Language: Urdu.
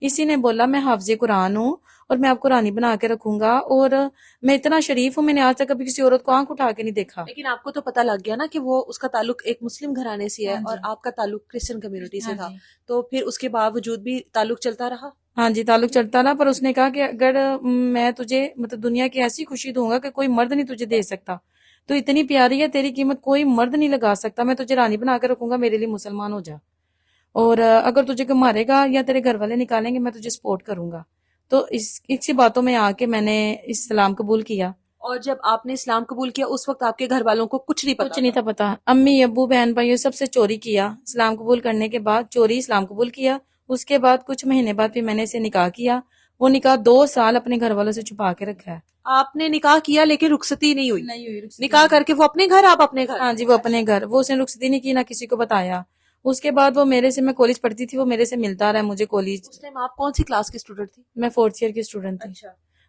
اسی نے بولا میں حافظ قرآن ہوں اور میں آپ کو رانی بنا کے رکھوں گا، اور میں اتنا شریف ہوں، میں نے آج تک کبھی کسی عورت کو آنکھ اٹھا کے نہیں دیکھا۔ لیکن آپ کو تو پتہ لگ گیا نا کہ وہ اس کا تعلق ایک مسلم گھرانے سے ہے ہاں اور جی، آپ کا تعلق کرسچن کمیونٹی سے ہاں تھا، جی، تو پھر اس کے باوجود بھی تعلق چلتا رہا؟ ہاں جی، تعلق چلتا رہا، پر اس نے کہا کہ اگر میں تجھے مطلب دنیا کی ایسی خوشی دوں گا کہ کوئی مرد نہیں تجھے دے سکتا، تو اتنی پیاری ہے تیری قیمت کوئی مرد نہیں لگا سکتا، میں تجھے رانی بنا کے رکھوں گا، میرے لیے مسلمان ہو جا، اور اگر تجھے کوئی مارے گا یا تیرے گھر والے نکالیں گے میں تجھے سپورٹ کروں گا۔ تو اسی باتوں میں آ کے میں نے اسلام قبول کیا۔ اور جب آپ نے اسلام قبول کیا اس وقت آپ کے گھر والوں کو کچھ نہیں پتا کچھ نہیں تھا پتا، امی ابو بہن بھائیوں سب سے چوری کیا، اسلام قبول کرنے کے بعد چوری اسلام قبول کیا۔ اس کے بعد کچھ مہینے بعد پھر میں نے اسے نکاح کیا، وہ نکاح 2 سال اپنے گھر والوں سے چھپا کے رکھا ہے۔ آپ نے نکاح کیا لیکن رخصتی نہیں ہوئی؟ نہیں ہوئی رخصتی، نکاح کر کے وہ اپنے گھر، آپ اپنے گھر؟ ہاں جی، وہ اپنے گھر، وہ اس نے رخصتی نہیں کی، نہ کسی کو بتایا۔ اس کے بعد وہ میرے سے، میں کالج پڑھتی تھی، وہ میرے سے ملتا رہا مجھے کالج۔ اس ٹائم آپ کون سی کلاس کی اسٹوڈنٹ تھی؟ میں 4th ایئر کی اسٹوڈنٹ تھی۔ اچھا،